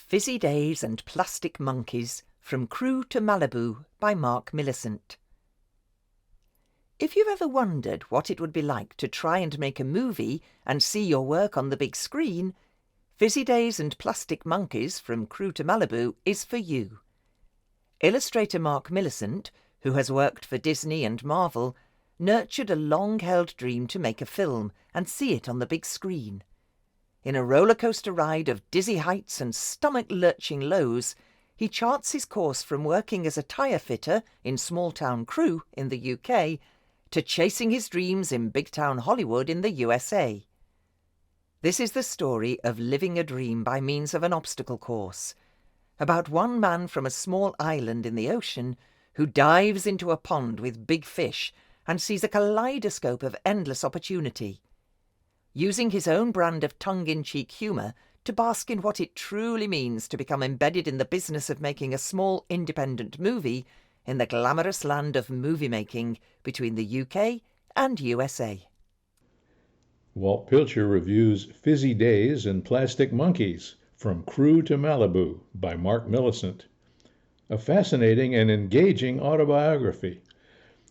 Fizzy Days and Plastic Monkeys, From Crewe to Malibu by Mark Millicent. If you've ever wondered what it would be like to try and make a movie and see your work on the big screen, Fizzy Days and Plastic Monkeys, From Crewe to Malibu is for you. Illustrator Mark Millicent, who has worked for Disney and Marvel, nurtured a long-held dream to make a film and see it on the big screen. In a rollercoaster ride of dizzy heights and stomach-lurching lows, he charts his course from working as a tyre fitter in small-town Crewe in the UK to chasing his dreams in big-town Hollywood in the USA. This is the story of living a dream by means of an obstacle course, about one man from a small island in the ocean who dives into a pond with big fish and sees a kaleidoscope of endless opportunity. Using his own brand of tongue-in-cheek humour to bask in what it truly means to become embedded in the business of making a small independent movie in the glamorous land of movie-making between the UK and USA. Walt Pilcher reviews Fizzy Days and Plastic Monkeys, From Crewe to Malibu by Mark Millicent. A fascinating and engaging autobiography.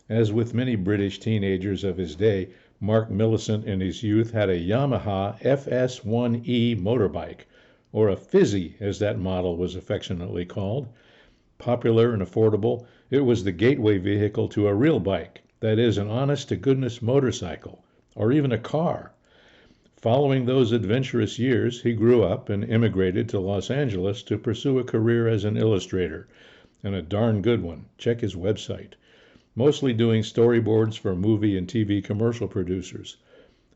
As with many British teenagers of his day, Mark Millicent in his youth had a Yamaha FS1E motorbike, or a Fizzy as that model was affectionately called. Popular and affordable, it was the gateway vehicle to a real bike, that is, an honest-to-goodness motorcycle, or even a car. Following those adventurous years, he grew up and immigrated to Los Angeles to pursue a career as an illustrator, and a darn good one. Check his website. Mostly doing storyboards for movie and TV commercial producers.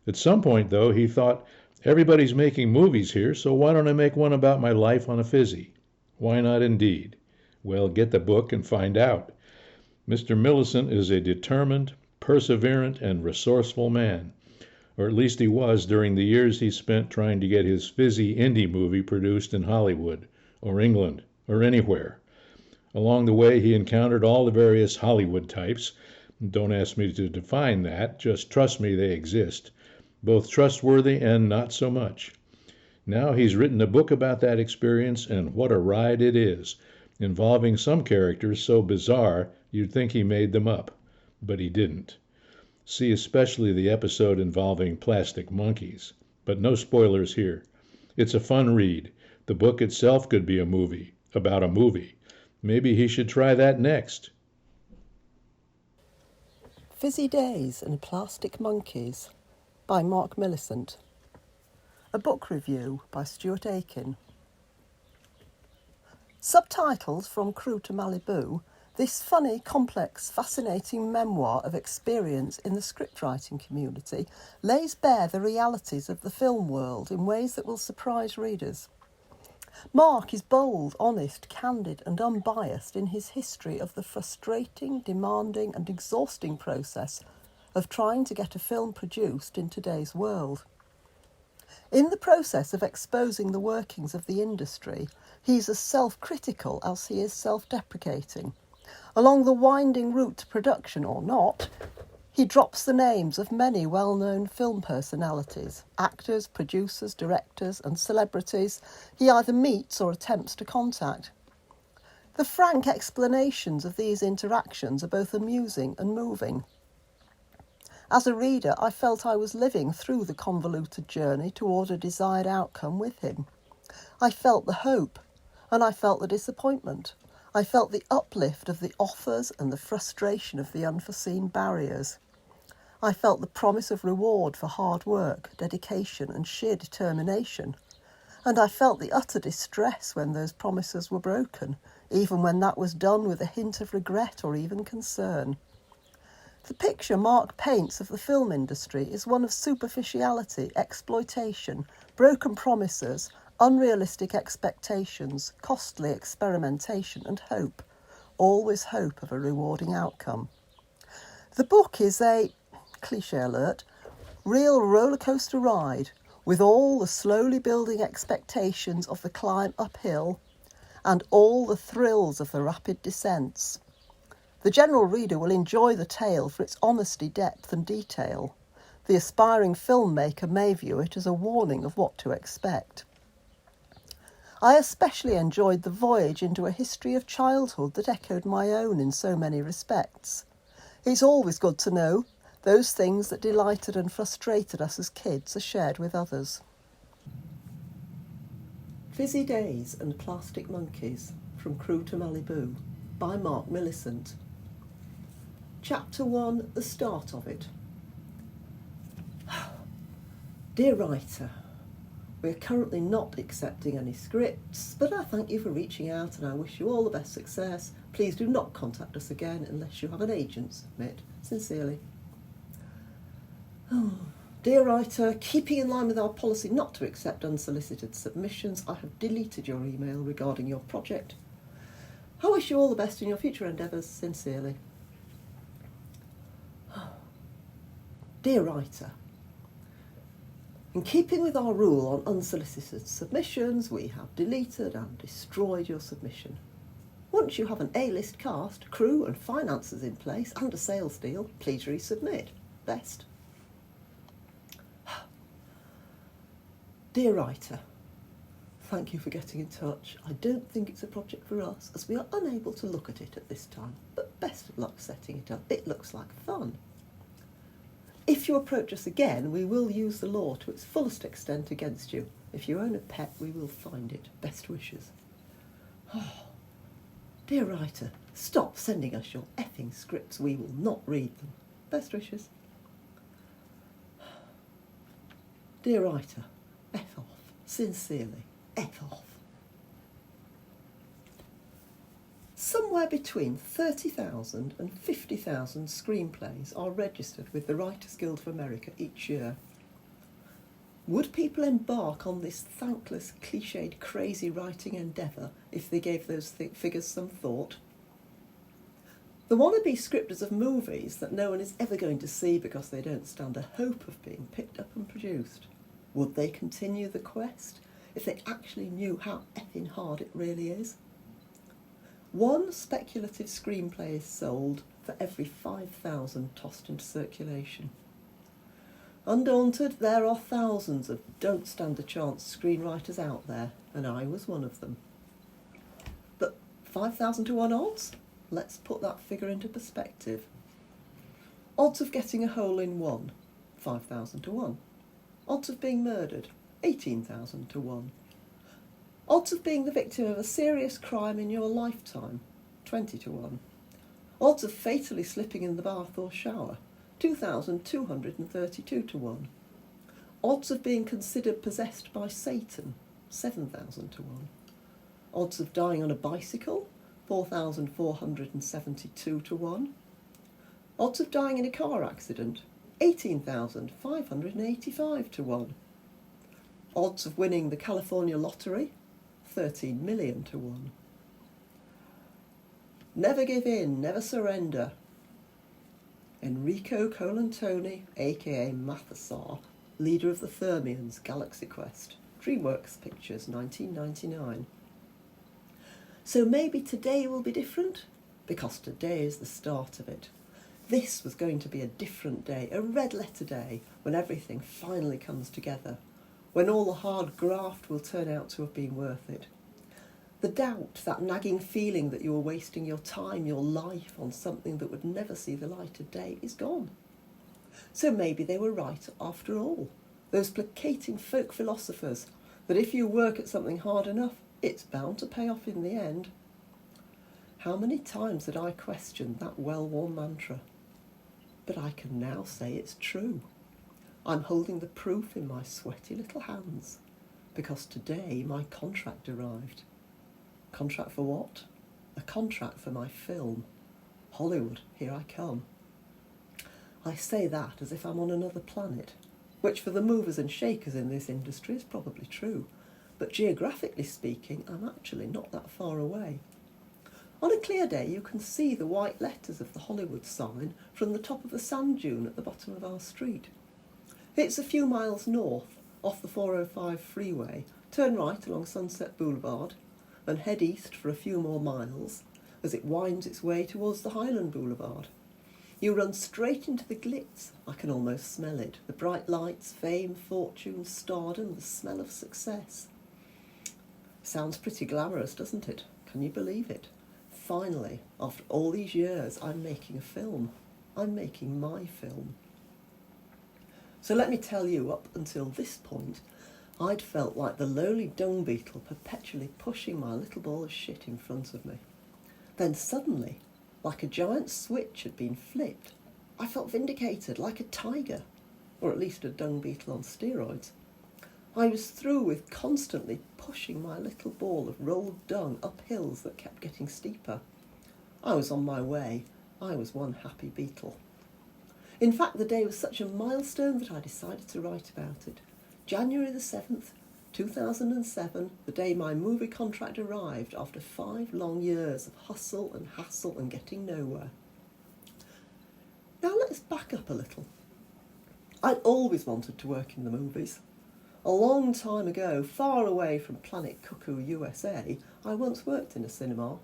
At some point, though, he thought, everybody's making movies here, so why don't I make one about my life on a Fizzy? Why not indeed? Well, get the book and find out. Mr. Millicent is a determined, perseverant, and resourceful man. Or at least he was during the years he spent trying to get his Fizzy indie movie produced in Hollywood, or England, or anywhere. Along the way, he encountered all the various Hollywood types. Don't ask me to define that, just trust me they exist. Both trustworthy and not so much. Now he's written a book about that experience, and what a ride it is, involving some characters so bizarre you'd think he made them up. But he didn't. See especially the episode involving plastic monkeys. But no spoilers here. It's a fun read. The book itself could be a movie, about a movie. Maybe he should try that next. Fizzy Days and Plastic Monkeys by Mark Millicent. A book review by Stuart Aiken. Subtitled From Crewe to Malibu, this funny, complex, fascinating memoir of experience in the scriptwriting community lays bare the realities of the film world in ways that will surprise readers. Mark is bold, honest, candid and unbiased in his history of the frustrating, demanding and exhausting process of trying to get a film produced in today's world. In the process of exposing the workings of the industry, he is as self-critical as he is self-deprecating. Along the winding route to production or not, he drops the names of many well-known film personalities, actors, producers, directors and celebrities he either meets or attempts to contact. The frank explanations of these interactions are both amusing and moving. As a reader, I felt I was living through the convoluted journey toward a desired outcome with him. I felt the hope, and I felt the disappointment. I felt the uplift of the offers and the frustration of the unforeseen barriers. I felt the promise of reward for hard work, dedication and sheer determination. And I felt the utter distress when those promises were broken, even when that was done with a hint of regret or even concern. The picture Mark paints of the film industry is one of superficiality, exploitation, broken promises, unrealistic expectations, costly experimentation and hope, always hope of a rewarding outcome. The book is a, cliché alert, real rollercoaster ride with all the slowly building expectations of the climb uphill and all the thrills of the rapid descents. The general reader will enjoy the tale for its honesty, depth and detail. The aspiring filmmaker may view it as a warning of what to expect. I especially enjoyed the voyage into a history of childhood that echoed my own in so many respects. It's always good to know those things that delighted and frustrated us as kids are shared with others. Fizzy Days and Plastic Monkeys, From Crewe to Malibu, by Mark Millicent. Chapter 1, the start of it. Dear writer, we are currently not accepting any scripts, but I thank you for reaching out and I wish you all the best success. Please do not contact us again unless you have an agent submit. Sincerely. Oh, dear writer, keeping in line with our policy not to accept unsolicited submissions, I have deleted your email regarding your project. I wish you all the best in your future endeavours. Sincerely. Dear writer, in keeping with our rule on unsolicited submissions, we have deleted and destroyed your submission. Once you have an A-list cast, crew and finances in place and a sales deal, please resubmit. Best. Dear writer, thank you for getting in touch. I don't think it's a project for us as we are unable to look at it at this time, but best of luck setting it up. It looks like fun. If you approach us again, we will use the law to its fullest extent against you. If you own a pet, we will find it. Best wishes. Oh, dear writer, stop sending us your effing scripts. We will not read them. Best wishes. Dear writer, F off. Sincerely, F off. Somewhere between 30,000 and 50,000 screenplays are registered with the Writers Guild of America each year. Would people embark on this thankless, cliched, crazy writing endeavour if they gave those figures some thought? The wannabe scripters of movies that no one is ever going to see because they don't stand a hope of being picked up and produced, would they continue the quest if they actually knew how effing hard it really is? One speculative screenplay is sold for every 5,000 tossed into circulation. Undaunted, there are thousands of don't stand a chance screenwriters out there, and I was one of them. But 5,000 to 1 odds? Let's put that figure into perspective. Odds of getting a hole in one, 5,000 to 1. Odds of being murdered, 18,000 to 1. Odds of being the victim of a serious crime in your lifetime, 20 to 1. Odds of fatally slipping in the bath or shower, 2,232 to 1. Odds of being considered possessed by Satan, 7,000 to 1. Odds of dying on a bicycle, 4,472 to 1. Odds of dying in a car accident, 18,585 to 1. Odds of winning the California lottery, 13 million to 1. Never give in, never surrender. Enrico Colantoni, aka Mathesar, leader of the Thermians, Galaxy Quest, DreamWorks Pictures, 1999. So maybe today will be different, because today is the start of it. This was going to be a different day, a red letter day, when everything finally comes together, when all the hard graft will turn out to have been worth it. The doubt, that nagging feeling that you were wasting your time, your life on something that would never see the light of day is gone. So maybe they were right after all, those placating folk philosophers, that if you work at something hard enough, it's bound to pay off in the end. How many times had I questioned that well-worn mantra? But I can now say it's true. I'm holding the proof in my sweaty little hands, because today my contract arrived. Contract for what? A contract for my film. Hollywood, here I come. I say that as if I'm on another planet, which for the movers and shakers in this industry is probably true, but geographically speaking, I'm actually not that far away. On a clear day, you can see the white letters of the Hollywood sign from the top of the sand dune at the bottom of our street. It's a few miles north, off the 405 freeway, turn right along Sunset Boulevard, and head east for a few more miles as it winds its way towards the Highland Boulevard. You run straight into the glitz. I can almost smell it. The bright lights, fame, fortune, stardom, the smell of success. Sounds pretty glamorous, doesn't it? Can you believe it? Finally, after all these years, I'm making a film. I'm making my film. So let me tell you, up until this point, I'd felt like the lowly dung beetle perpetually pushing my little ball of shit in front of me. Then suddenly, like a giant switch had been flipped, I felt vindicated, like a tiger, or at least a dung beetle on steroids. I was through with constantly pushing my little ball of rolled dung up hills that kept getting steeper. I was on my way. I was one happy beetle. In fact, the day was such a milestone that I decided to write about it. January the 7th, 2007, the day my movie contract arrived after 5 long years of hustle and hassle and getting nowhere. Now let's back up a little. I'd always wanted to work in the movies. A long time ago, far away from Planet Cuckoo, USA, I once worked in a cinema.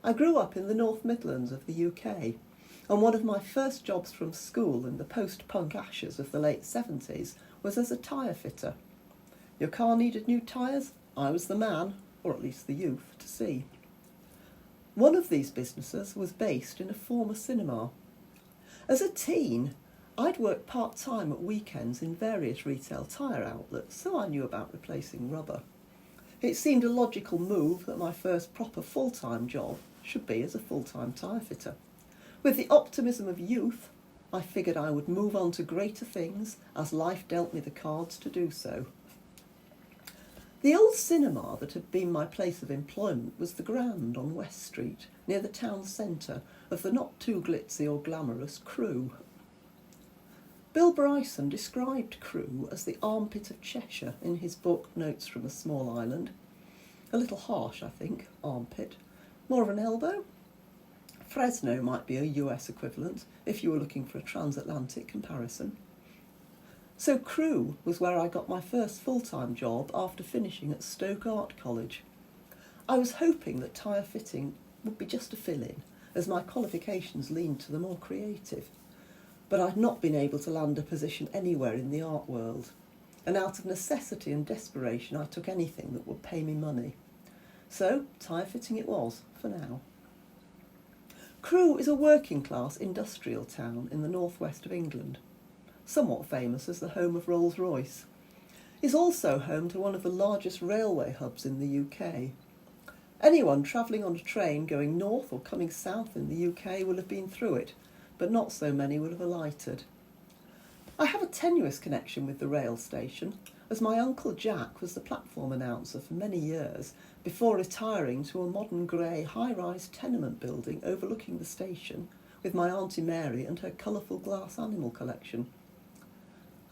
I grew up in the North Midlands of the UK, and one of my first jobs from school in the post-punk ashes of the late 70s was as a tyre fitter. Your car needed new tyres? I was the man, or at least the youth, to see. One of these businesses was based in a former cinema. As a teen, I'd worked part-time at weekends in various retail tyre outlets, so I knew about replacing rubber. It seemed a logical move that my first proper full-time job should be as a full-time tyre fitter. With the optimism of youth, I figured I would move on to greater things as life dealt me the cards to do so. The old cinema that had been my place of employment was the Grand on West Street, near the town centre of the not too glitzy or glamorous Crewe. Bill Bryson described Crewe as the armpit of Cheshire in his book Notes from a Small Island. A little harsh, I think, armpit. More of an elbow? Fresno might be a US equivalent if you were looking for a transatlantic comparison. So Crewe was where I got my first full-time job after finishing at Stoke Art College. I was hoping that tyre fitting would be just a fill-in, as my qualifications leaned to the more creative. But I'd not been able to land a position anywhere in the art world, and out of necessity and desperation I took anything that would pay me money. So tyre fitting it was, for now. Crewe is a working-class industrial town in the northwest of England, somewhat famous as the home of Rolls-Royce. It's also home to one of the largest railway hubs in the UK. Anyone travelling on a train going north or coming south in the UK will have been through it, but not so many will have alighted. I have a tenuous connection with the rail station, as my Uncle Jack was the platform announcer for many years before retiring to a modern grey high-rise tenement building overlooking the station with my Auntie Mary and her colourful glass animal collection.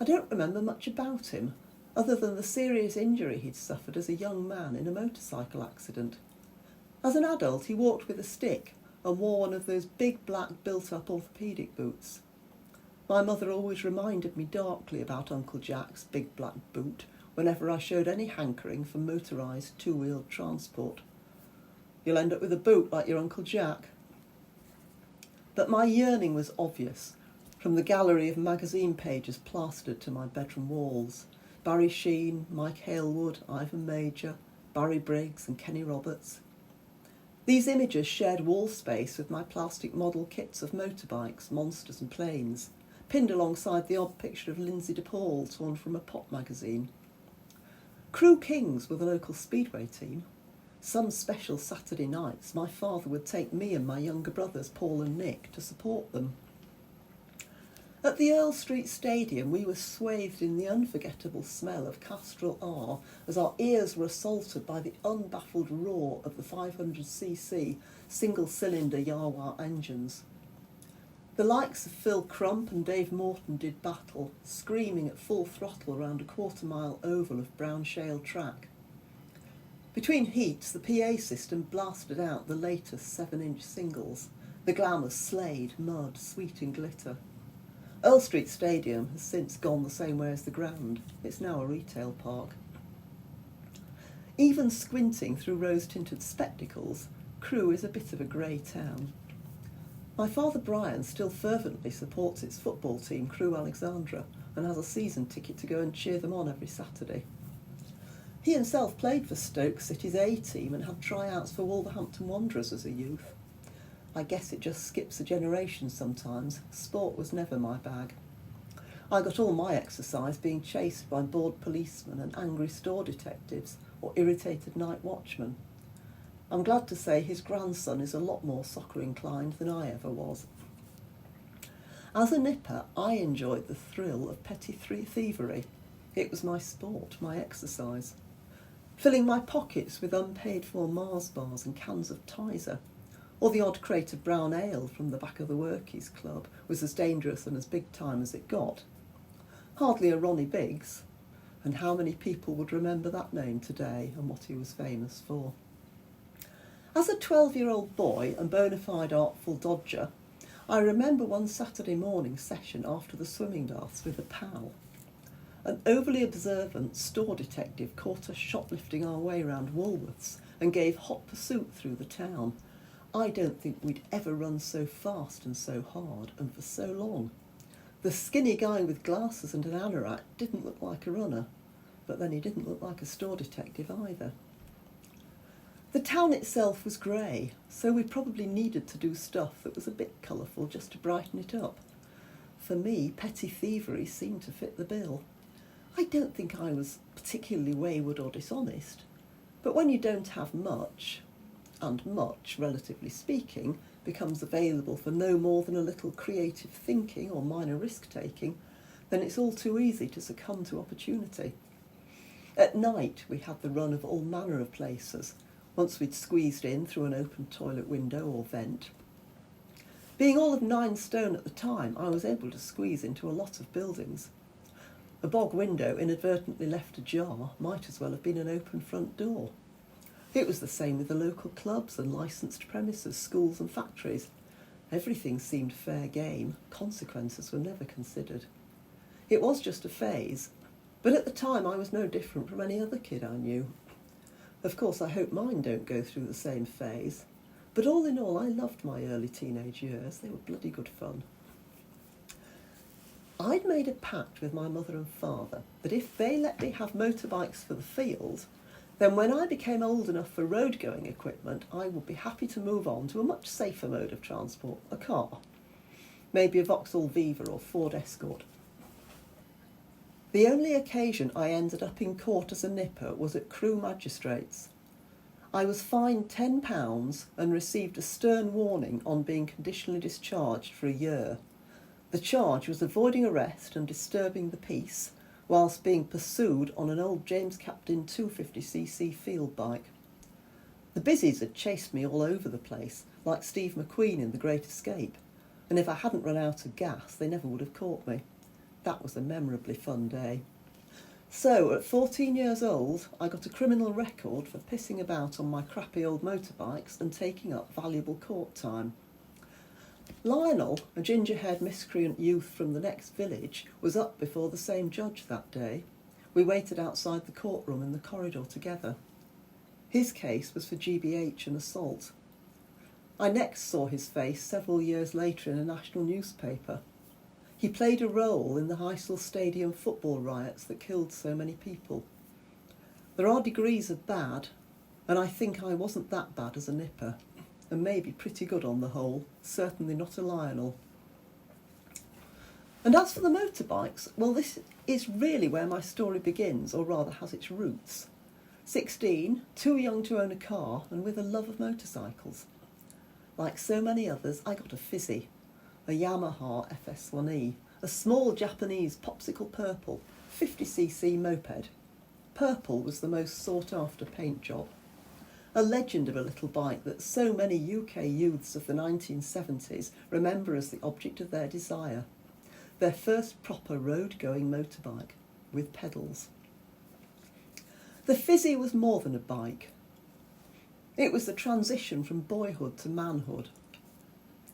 I don't remember much about him, other than the serious injury he'd suffered as a young man in a motorcycle accident. As an adult, he walked with a stick and wore one of those big black built-up orthopaedic boots. My mother always reminded me darkly about Uncle Jack's big black boot whenever I showed any hankering for motorised two-wheeled transport. You'll end up with a boot like your Uncle Jack. But my yearning was obvious, from the gallery of magazine pages plastered to my bedroom walls. Barry Sheen, Mike Halewood, Ivan Major, Barry Briggs and Kenny Roberts. These images shared wall space with my plastic model kits of motorbikes, monsters and planes, pinned alongside the odd picture of Lindsay DePaul torn from a pop magazine. Crewe Kings were the local speedway team. Some special Saturday nights my father would take me and my younger brothers Paul and Nick to support them. At the Earl Street Stadium we were swathed in the unforgettable smell of Castrol R as our ears were assaulted by the unbaffled roar of the 500cc single-cylinder Yawa engines. The likes of Phil Crump and Dave Morton did battle, screaming at full throttle around a quarter-mile oval of brown shale track. Between heats, the PA system blasted out the latest 7-inch singles, the glamour Slade, Mud, Sweet and Glitter. Earl Street Stadium has since gone the same way as the Grand. It's now a retail park. Even squinting through rose-tinted spectacles, Crewe is a bit of a grey town. My father Brian still fervently supports its football team, Crewe Alexandra, and has a season ticket to go and cheer them on every Saturday. He himself played for Stoke City's A team and had tryouts for Wolverhampton Wanderers as a youth. I guess it just skips a generation sometimes. Sport was never my bag. I got all my exercise being chased by bored policemen and angry store detectives or irritated night watchmen. I'm glad to say his grandson is a lot more soccer inclined than I ever was. As a nipper, I enjoyed the thrill of petty thievery. It was my sport, my exercise. Filling my pockets with unpaid-for Mars bars and cans of Tizer, or the odd crate of brown ale from the back of the Workies Club, was as dangerous and as big time as it got. Hardly a Ronnie Biggs, and how many people would remember that name today and what he was famous for? As a 12-year-old boy and bona fide artful dodger, I remember one Saturday morning session after the swimming baths with a pal. An overly observant store detective caught us shoplifting our way round Woolworths and gave hot pursuit through the town. I don't think we'd ever run so fast and so hard and for so long. The skinny guy with glasses and an anorak didn't look like a runner, but then he didn't look like a store detective either. The town itself was grey, so we probably needed to do stuff that was a bit colourful just to brighten it up. For me, petty thievery seemed to fit the bill. I don't think I was particularly wayward or dishonest, but when you don't have much, and much, relatively speaking, becomes available for no more than a little creative thinking or minor risk-taking, then it's all too easy to succumb to opportunity. At night, we had the run of all manner of places, once we'd squeezed in through an open toilet window or vent. Being all of 9 stone at the time, I was able to squeeze into a lot of buildings. A bog window inadvertently left ajar might as well have been an open front door. It was the same with the local clubs and licensed premises, schools and factories. Everything seemed fair game, consequences were never considered. It was just a phase, but at the time I was no different from any other kid I knew. Of course, I hope mine don't go through the same phase, but all in all, I loved my early teenage years. They were bloody good fun. I'd made a pact with my mother and father that if they let me have motorbikes for the field, then when I became old enough for road-going equipment, I would be happy to move on to a much safer mode of transport, a car. Maybe a Vauxhall Viva or Ford Escort. The only occasion I ended up in court as a nipper was at Crewe Magistrates. I was fined £10 and received a stern warning on being conditionally discharged for a year. The charge was avoiding arrest and disturbing the peace, whilst being pursued on an old James Captain 250cc field bike. The busies had chased me all over the place, like Steve McQueen in The Great Escape, and if I hadn't run out of gas, they never would have caught me. That was a memorably fun day. So, at 14 years old, I got a criminal record for pissing about on my crappy old motorbikes and taking up valuable court time. Lionel, a ginger-haired miscreant youth from the next village, was up before the same judge that day. We waited outside the courtroom in the corridor together. His case was for GBH and assault. I next saw his face several years later in a national newspaper. He played a role in the Heysel Stadium football riots that killed so many people. There are degrees of bad, and I think I wasn't that bad as a nipper, and maybe pretty good on the whole, certainly not a Lionel. And as for the motorbikes, well, this is really where my story begins, or rather has its roots. 16, too young to own a car, and with a love of motorcycles. Like so many others, I got a Fizzy, a Yamaha FS1E, a small Japanese popsicle purple, 50cc moped. Purple was the most sought-after paint job. A legend of a little bike that so many UK youths of the 1970s remember as the object of their desire. Their first proper road-going motorbike, with pedals. The Fizzy was more than a bike. It was the transition from boyhood to manhood.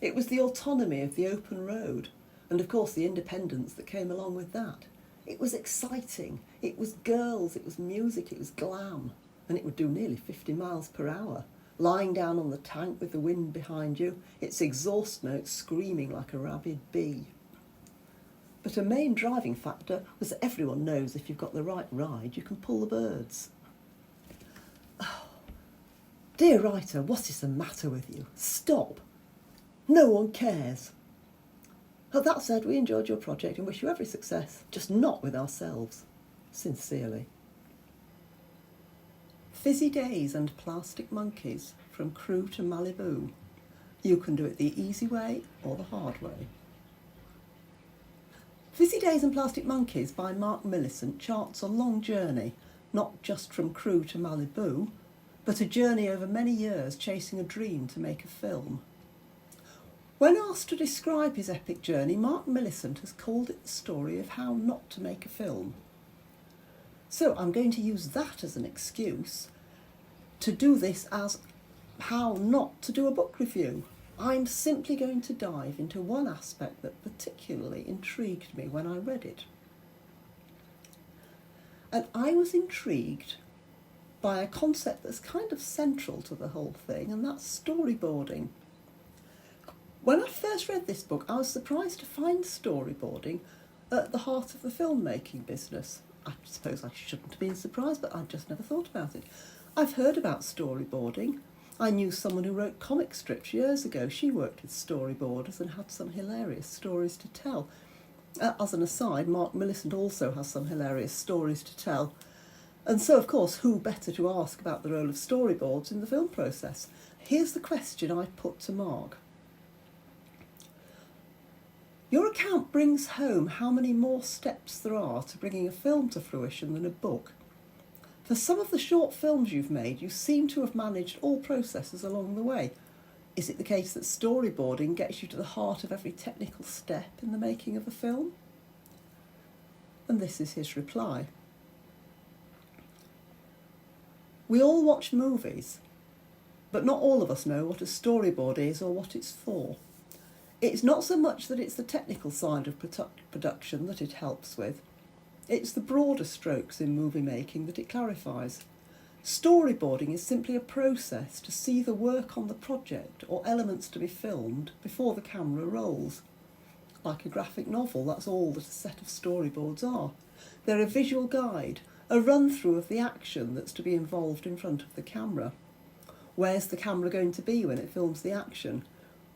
It was the autonomy of the open road, and of course the independence that came along with that. It was exciting, it was girls, it was music, it was glam, and it would do nearly 50 miles per hour, lying down on the tank with the wind behind you, its exhaust notes screaming like a rabid bee. But a main driving factor was that everyone knows if you've got the right ride, you can pull the birds. Dear writer, what is the matter with you? Stop. No one cares. That said, we enjoyed your project and wish you every success, just not with ourselves. Sincerely. Fizzy Days and Plastic Monkeys, from Crewe to Malibu. You can do it the easy way or the hard way. Fizzy Days and Plastic Monkeys by Mark Millicent charts a long journey, not just from Crewe to Malibu, but a journey over many years chasing a dream to make a film. When asked to describe his epic journey, Mark Millicent has called it the story of how not to make a film. So I'm going to use that as an excuse to do this as how not to do a book review. I'm simply going to dive into one aspect that particularly intrigued me when I read it. And I was intrigued by a concept that's kind of central to the whole thing, and that's storyboarding. When I first read this book, I was surprised to find storyboarding at the heart of the filmmaking business. I suppose I shouldn't have been surprised, but I'd just never thought about it. I've heard about storyboarding. I knew someone who wrote comic strips years ago. She worked with storyboarders and had some hilarious stories to tell. As an aside, Mark Millicent also has some hilarious stories to tell. And so, of course, who better to ask about the role of storyboards in the film process? Here's the question I put to Mark. Your account brings home how many more steps there are to bringing a film to fruition than a book. For some of the short films you've made, you seem to have managed all processes along the way. Is it the case that storyboarding gets you to the heart of every technical step in the making of a film? And this is his reply. We all watch movies, but not all of us know what a storyboard is or what it's for. It's not so much that it's the technical side of production that it helps with. It's the broader strokes in movie making that it clarifies. Storyboarding is simply a process to see the work on the project or elements to be filmed before the camera rolls. Like a graphic novel, that's all that a set of storyboards are. They're a visual guide, a run-through of the action that's to be involved in front of the camera. Where's the camera going to be when it films the action?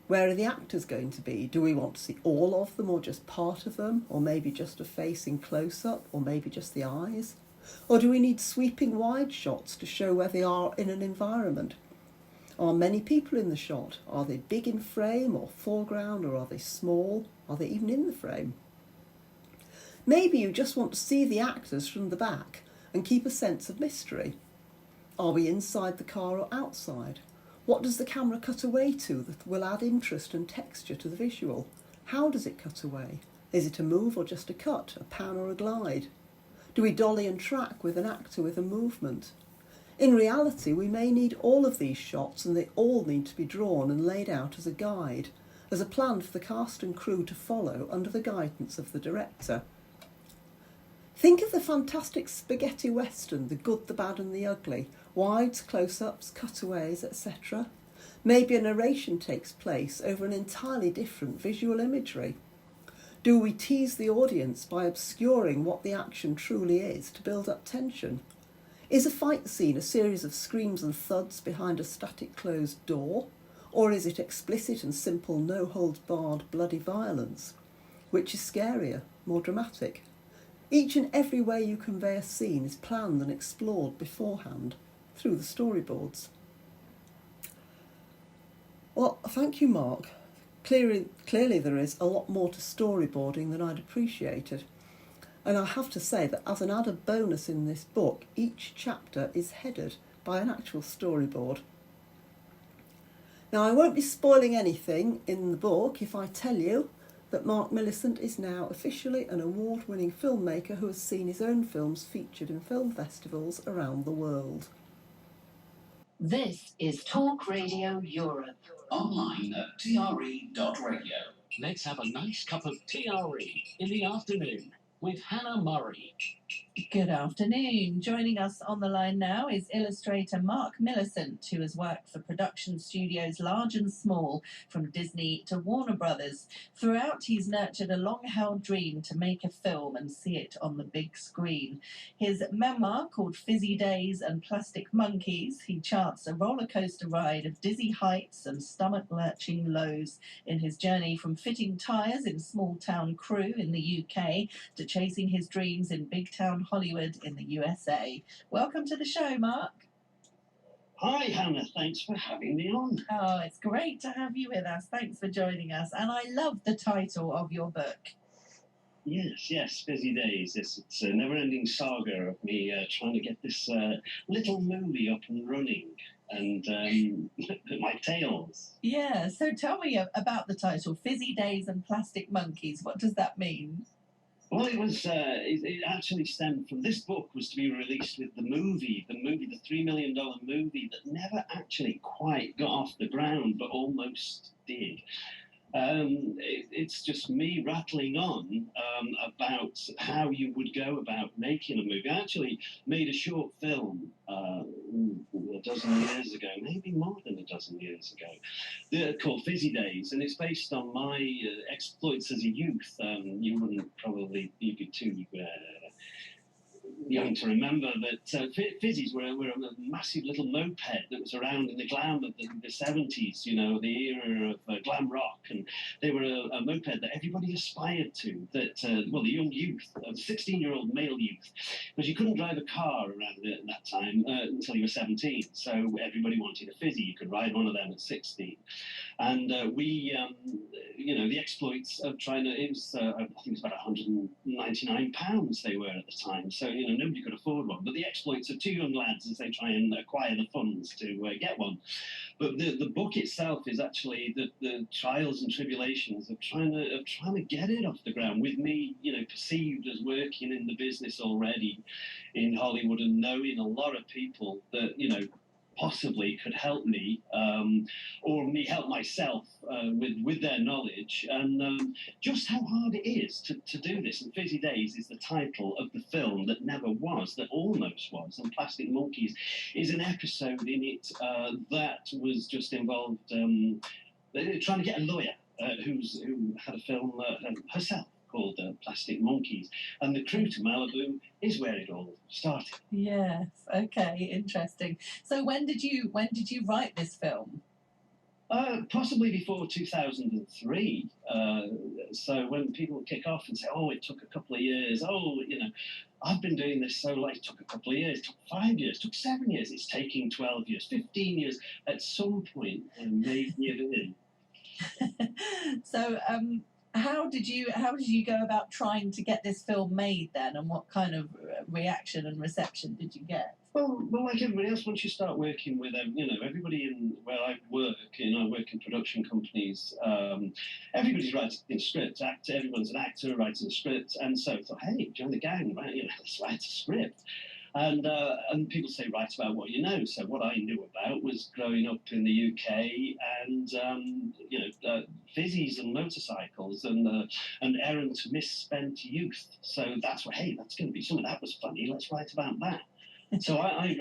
Where are the actors going to be? Do we want to see all of them or just part of them? Or maybe just a face in close-up? Or maybe just the eyes? Or do we need sweeping wide shots to show where they are in an environment? Are many people in the shot? Are they big in frame or foreground, or are they small? Are they even in the frame? Maybe you just want to see the actors from the back and keep a sense of mystery. Are we inside the car or outside? What does the camera cut away to that will add interest and texture to the visual? How does it cut away? Is it a move or just a cut, a pan or a glide? Do we dolly and track with an actor with a movement? In reality, we may need all of these shots, and they all need to be drawn and laid out as a guide, as a plan for the cast and crew to follow under the guidance of the director. Think of the fantastic spaghetti western, The Good, the Bad and the Ugly, wides, close-ups, cutaways, etc. Maybe a narration takes place over an entirely different visual imagery. Do we tease the audience by obscuring what the action truly is to build up tension? Is a fight scene a series of screams and thuds behind a static closed door? Or is it explicit and simple, no-holds-barred, bloody violence? Which is scarier, more dramatic? Each and every way you convey a scene is planned and explored beforehand through the storyboards. Well, thank you, Mark. Clearly there is a lot more to storyboarding than I'd appreciated. And I have to say that as an added bonus in this book, each chapter is headed by an actual storyboard. Now, I won't be spoiling anything in the book if I tell you that Mark Millicent is now officially an award-winning filmmaker who has seen his own films featured in film festivals around the world. This is Talk Radio Europe. Online at tre.radio. Let's have a nice cup of TRE in the afternoon. with Hannah Murray. Good afternoon. Joining us on the line now is illustrator Mark Millicent, who has worked for production studios large and small, from Disney to Warner Brothers. Throughout, he's nurtured a long-held dream to make a film and see it on the big screen. His memoir, called Fizzy Days and Plastic Monkeys, he charts a rollercoaster ride of dizzy heights and stomach-lurching lows in his journey from fitting tyres in small-town Crewe in the UK to chasing his dreams in big-town Hollywood in the USA. Welcome to the show, Mark. Hi, Hannah. Thanks for having me on. Oh, it's great to have you with us. Thanks for joining us. And I love the title of your book. Yes, Fizzy Days. It's a never-ending saga of me trying to get this little movie up and running, and my tales. Yeah, so tell me about the title, Fizzy Days and Plastic Monkeys. What does that mean? Well, it actually stemmed from this book was to be released with the movie, the $3 million movie that never actually quite got off the ground, but almost did. It's just me rattling on about how you would go about making a movie. I actually made a short film a dozen years ago, maybe more than a dozen years ago, called Fizzy Days, and it's based on my exploits as a youth. You wouldn't probably, you'd be too young to remember that Fizzies were a massive little moped that was around in the glam of the 70s, you know, the era of glam rock, and they were a moped that everybody aspired to, that, well, the young youth, 16-year-old male youth, because you couldn't drive a car around it at that time until you were 17, so everybody wanted a Fizzy. You could ride one of them at 16. And you know, the exploits of trying to, it was, I think it was about £199 they were at the time. So, you know, nobody could afford one. But the exploits of two young lads as they try and acquire the funds to get one. But the book itself is actually the trials and tribulations of trying to get it off the ground, with me, you know, perceived as working in the business already in Hollywood and knowing a lot of people that, you know, possibly could help me, or me help myself with their knowledge, and just how hard it is to do this. And Fizzy Days is the title of the film that never was, that almost was, and Plastic Monkeys is an episode in it that was just involved trying to get a lawyer who had a film herself called Plastic Monkeys, and the Crewe to Malibu is where it all started. Yes. Okay. Interesting. So when did you write this film? Possibly before 2003. So when people kick off and say, "Oh, it took a couple of years," oh, you know, I've been doing this so long. It took a couple of years, it took 5 years, it took 7 years. It's taking 12 years, 15 years. At some point, maybe even. So, how did you go about trying to get this film made then, and what kind of reaction and reception did you get? Well, like everybody else, once you start working with, you know, everybody in where I work, you know, I work in production companies. Everybody's writing scripts. Everyone's an actor writing a script, and so I thought, hey, join the gang, right? You know, let's write a script. And people say, write about what you know. So what I knew about was growing up in the UK and, you know, fizzies and motorcycles and errant misspent youth. So that's what, hey, that's going to be something that was funny. Let's write about that. So I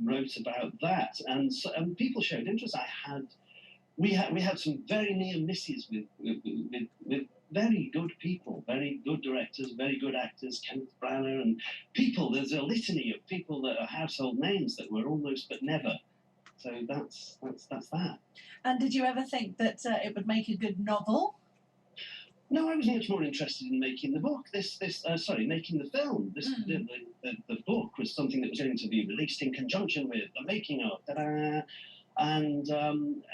wrote about that, and people showed interest. We had some very near misses with very good people, very good directors, very good actors, Kenneth Branagh, and people. There's a litany of people that are household names that were almost but never. So that's that. And did you ever think that it would make a good novel? No, I was much more interested in making the book. Making the film. The book was something that was going to be released in conjunction with the making of. Ta-da! And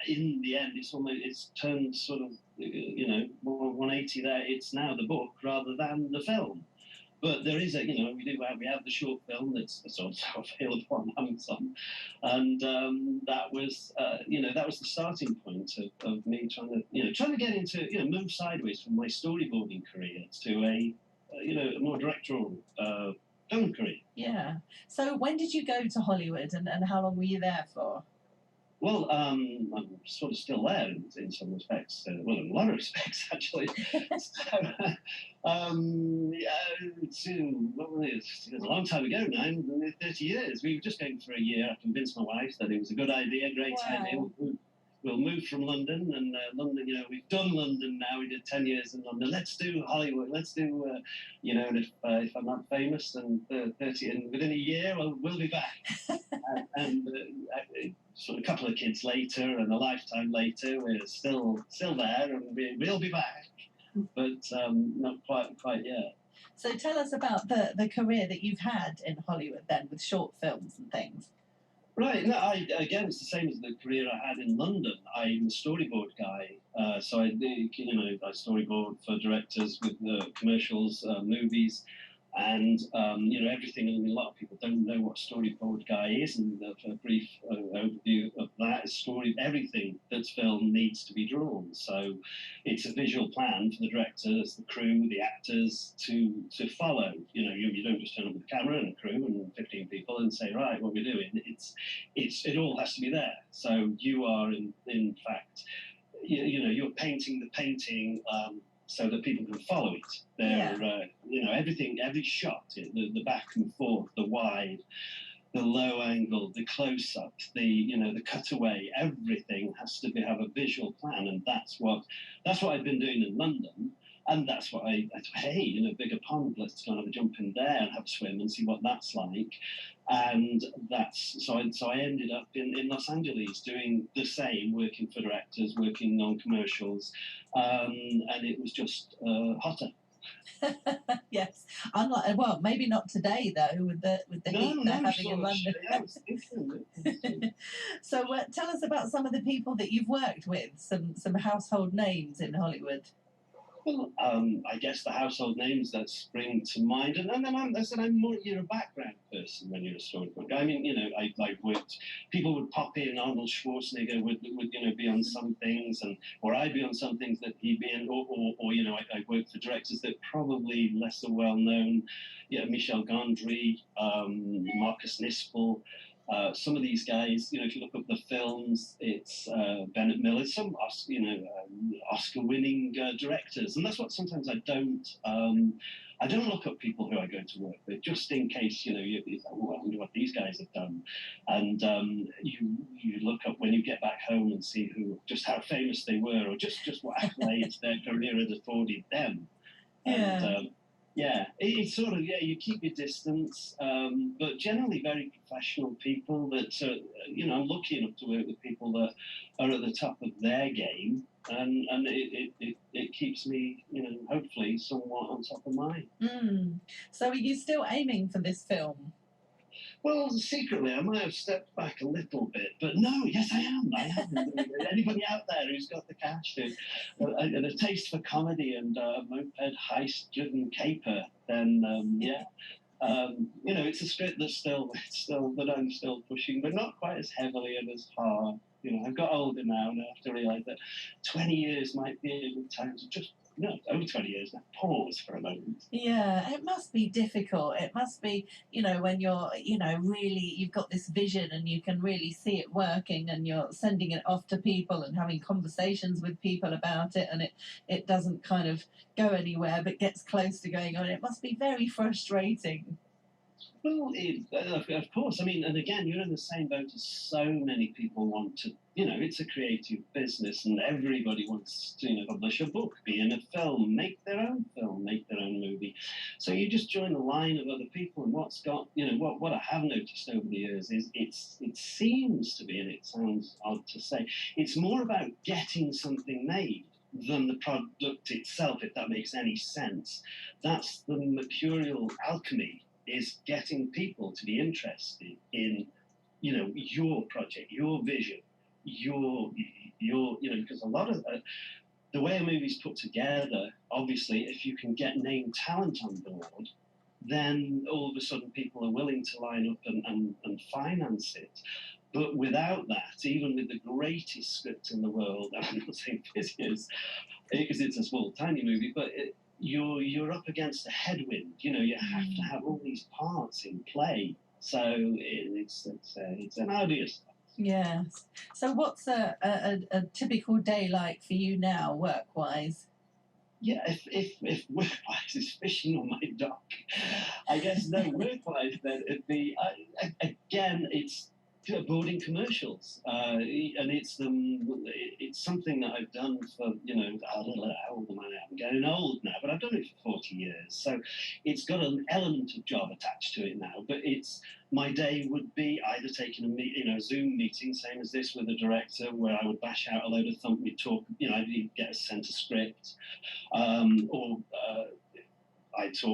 in the end, it's turned sort of, you know, 180 there. It's now the book rather than the film. But there is we have the short film that's also available on Amazon, and that was the starting point of me trying to get into, move sideways from my storyboarding career to a more directorial film career. Yeah. So when did you go to Hollywood, and how long were you there for? Well, I'm sort of still there in some respects. Well, in a lot of respects, actually. So, yeah, it's a long time ago now, 30 years. We were just going for a year. I convinced my wife that it was a good idea, great idea. We'll move from London, and London, we've done London now. We did 10 years in London. Let's do Hollywood. Let's do, and if I'm not famous, then 30, and within a year, we'll be back. and sort of a couple of kids later, and a lifetime later, we're still there, and we'll be back, but not quite yet. So tell us about the career that you've had in Hollywood then, with short films and things. Right. No, again, it's the same as the career I had in London. I'm a storyboard guy, so I storyboard for directors with commercials, movies, and everything. I mean, a lot of people don't know what a storyboard guy is, and for a brief overview of that is everything that's filmed needs to be drawn. So it's a visual plan for the directors, the crew, the actors to follow. You don't just turn up with a camera and a crew and 15 people and say, right, what we're doing. It all has to be there. So you are in fact, you're painting the painting. So that people can follow it. Everything, every shot, the back and forth, the wide, the low angle, the close up, the cutaway, everything has to have a visual plan, and that's what I've been doing in London, and that's what I thought, hey, bigger pond, let's go and have a jump in there and have a swim and see what that's like. And so I ended up in Los Angeles doing the same, working for directors, working on commercials, and it was just hotter. Yes, well, maybe not today though, with the heat they're having in London. So tell us about some of the people that you've worked with, some household names in Hollywood. Well, I guess the household names that spring to mind, and then I'm more, you're a background person when you're a storyboard guy. I mean, I've worked, people would pop in, Arnold Schwarzenegger would be on some things, or I'd be on some things that he'd be in, or I worked for directors that probably lesser well known, Michel Gondry, Marcus Nispel. Some of these guys, if you look up the films, it's Bennett Miller, some Oscar-winning directors, and that's what sometimes I don't look up people who I go to work with, just in case you think, oh, I wonder what these guys have done, and you look up when you get back home and see just how famous they were, or just what accolades their career had afforded them. Yeah. And, it's sort of, you keep your distance, but generally very professional people that, I'm lucky enough to work with people that are at the top of their game, and it keeps me, hopefully somewhat on top of mine. So are you still aiming for this film? Well, secretly, I might have stepped back a little bit, but no, yes, I am. Anybody out there who's got the cash and a taste for comedy and a moped heist-driven caper, then it's a script that I'm still pushing, but not quite as heavily and as hard. I've got older now, and I have to realise that 20 years might be a good time to just. No, over 20 years now. Pause for a moment. Yeah, it must be difficult. It must be, when you're, really, you've got this vision and you can really see it working, and you're sending it off to people and having conversations with people about it, and it doesn't kind of go anywhere but gets close to going on. It must be very frustrating. Well, of course. I mean, and again, you're in the same boat as so many people want to. It's a creative business, and everybody wants to, publish a book, be in a film, make their own film, make their own movie. So you just join the line of other people, and what I have noticed over the years is it seems to be, and it sounds odd to say, it's more about getting something made than the product itself, if that makes any sense. That's the mercurial alchemy, is getting people to be interested in, your project, your vision, your because a lot of the way a movie's put together, obviously, if you can get name talent on board, then all of a sudden people are willing to line up and finance it. But without that, even with the greatest script in the world, and I'm not saying Fizzy is, because it's a small, tiny movie, but you're up against a headwind. You have to have all these parts in play. So it's an arduous task. Yes. So what's a typical day like for you now, work-wise? Yeah, if work-wise is fishing on my dock, I guess no, work-wise then it'd be again it's boarding commercials, and it's something that I've done for I don't know how old am I now? I'm getting old now, but I've done it for 40 years, so it's got an element of job attached to it now. But it's my day would be either taking a Zoom meeting, same as this with a director, where I would bash out a load of thump, we'd talk, I'd get us sent a script, or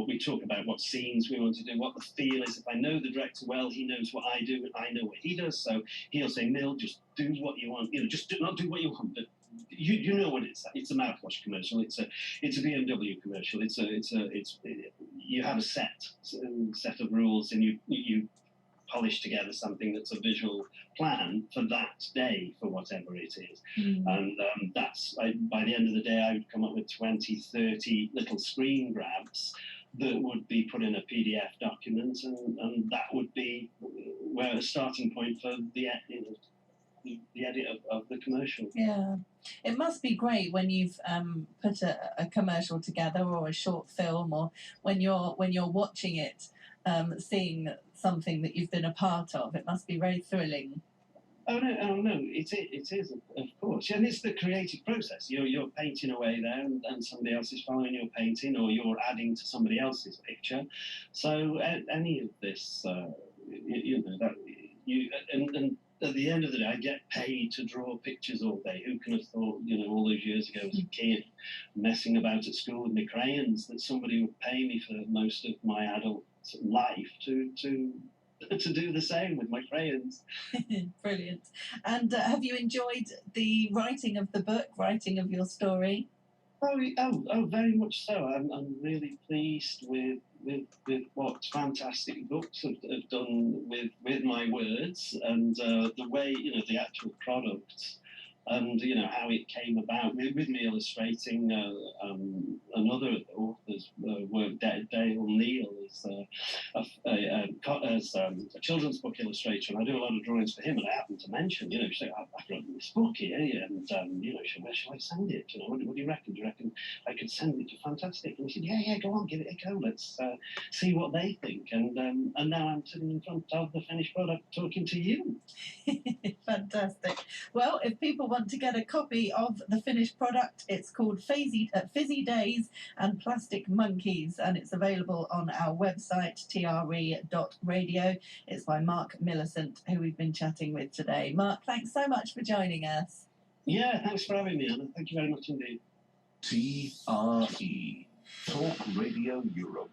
we talk about what scenes we want to do, what the feel is. If I know the director well, he knows what I do, and I know what he does. So he'll say, "Mill, just do what you want. Just not do what you want, but you know what it's a mouthwash commercial. It's a BMW commercial. You have a set of rules, and you polish together something that's a visual plan for that day, for whatever it is." And by the end of the day, I would come up with 20, 30 little screen grabs that would be put in a PDF document, and that would be where a starting point for the edit of the commercial. Yeah. It must be great when you've put a commercial together or a short film, or when you're watching it, seeing something that you've been a part of. It must be very thrilling. Oh no! It is of course, and it's the creative process. You're painting away there, and somebody else is following your painting, or you're adding to somebody else's picture. So any of this, that and at the end of the day, I get paid to draw pictures all day. Who can have thought, all those years ago as a kid, messing about at school with my crayons, that somebody would pay me for most of my adult life to do the same with my crayons. Brilliant. And have you enjoyed the writing of the book, writing of your story? Oh, very much so. I'm really pleased with what fantastic books have done with my words, and the way the actual product, and how it came about with me illustrating another author's work. Dale Neal is a children's book illustrator, and I do a lot of drawings for him. And I happened to mention, I've written this book here, and where shall I send it? What do you reckon? Do you reckon I could send it to Fantastic? And he said, yeah, go on, give it a go. Let's see what they think. And now I'm sitting in front of the finished product, talking to you. Fantastic. Well, if people want to get a copy of the finished product, it's called Fizzy Days and Plastic Monkeys, and it's available on our website, tre.radio. It's by Mark Millicent, who we've been chatting with today. Mark, thanks so much for joining us. Yeah, thanks for having me, Anna. Thank you very much indeed. TRE, Talk Radio Europe.